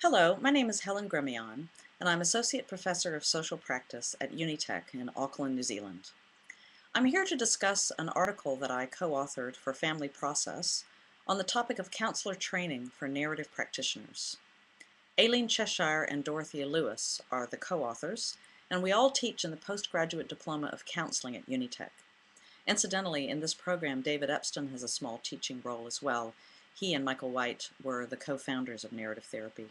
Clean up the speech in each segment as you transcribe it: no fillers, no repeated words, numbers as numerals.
Hello, my name is Helen Gremion, and I'm Associate Professor of Social Practice at Unitec in Auckland, New Zealand. I'm here to discuss an article that I co-authored for Family Process on the topic of counselor training for narrative practitioners. Aileen Cheshire and Dorothea Lewis are the co-authors, and we all teach in the Postgraduate Diploma of Counseling at Unitec. Incidentally, in this program, David Epston has a small teaching role as well. He and Michael White were the co-founders of narrative therapy.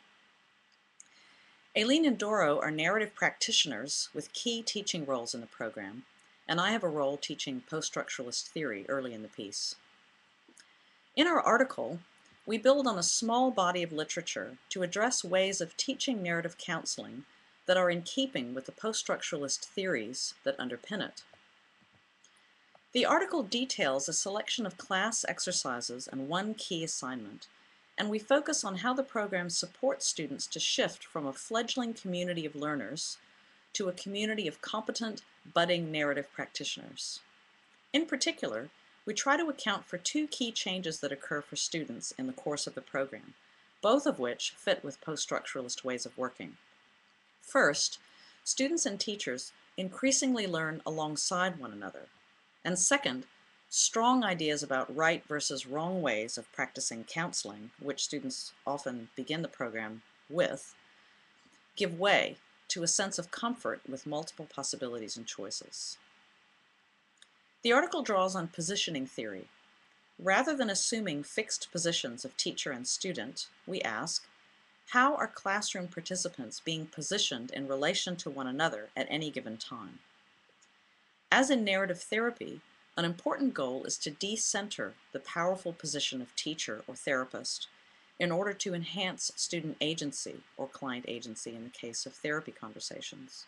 Aileen and Doro are narrative practitioners with key teaching roles in the program, and I have a role teaching post-structuralist theory early in the piece. In our article, we build on a small body of literature to address ways of teaching narrative counseling that are in keeping with the post-structuralist theories that underpin it. The article details a selection of class exercises and one key assignment, and we focus on how the program supports students to shift from a fledgling community of learners to a community of competent, budding narrative practitioners. In particular, we try to account for two key changes that occur for students in the course of the program, both of which fit with post-structuralist ways of working. First, students and teachers increasingly learn alongside one another. And second, strong ideas about right versus wrong ways of practicing counseling, which students often begin the program with, give way to a sense of comfort with multiple possibilities and choices. The article draws on positioning theory. Rather than assuming fixed positions of teacher and student, we ask, how are classroom participants being positioned in relation to one another at any given time? As in narrative therapy, an important goal is to decenter the powerful position of teacher or therapist in order to enhance student agency or client agency in the case of therapy conversations.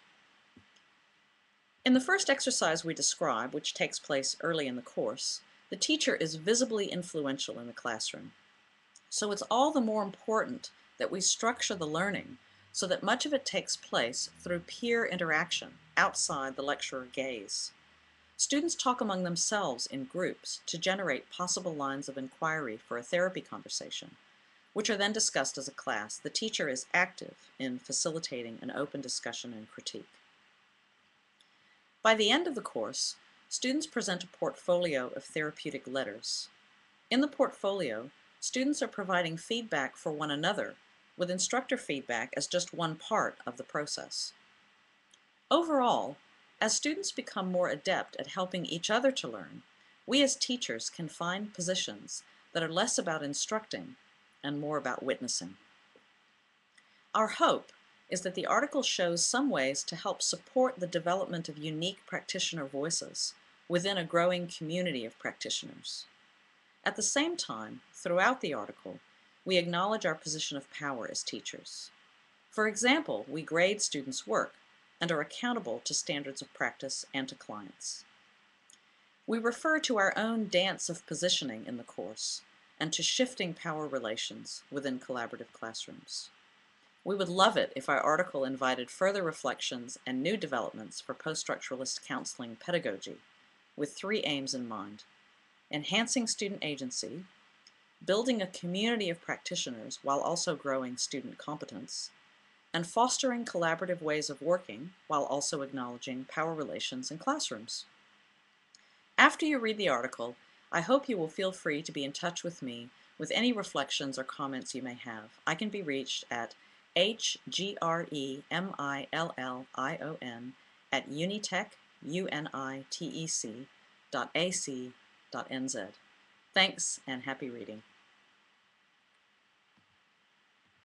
In the first exercise we describe, which takes place early in the course, the teacher is visibly influential in the classroom. So it's all the more important that we structure the learning so that much of it takes place through peer interaction outside the lecturer gaze. Students talk among themselves in groups to generate possible lines of inquiry for a therapy conversation, which are then discussed as a class. The teacher is active in facilitating an open discussion and critique. By the end of the course, students present a portfolio of therapeutic letters. In the portfolio, students are providing feedback for one another, with instructor feedback as just one part of the process. Overall, as students become more adept at helping each other to learn, we as teachers can find positions that are less about instructing and more about witnessing. Our hope is that the article shows some ways to help support the development of unique practitioner voices within a growing community of practitioners. At the same time, throughout the article, we acknowledge our position of power as teachers. For example, we grade students' work and are accountable to standards of practice and to clients. We refer to our own dance of positioning in the course and to shifting power relations within collaborative classrooms. We would love it if our article invited further reflections and new developments for post-structuralist counseling pedagogy, with three aims in mind: enhancing student agency, building a community of practitioners while also growing student competence, and fostering collaborative ways of working while also acknowledging power relations in classrooms. After you read the article, I hope you will feel free to be in touch with me with any reflections or comments you may have. I can be reached at hgremilion@unitec.ac.nz. Thanks and happy reading.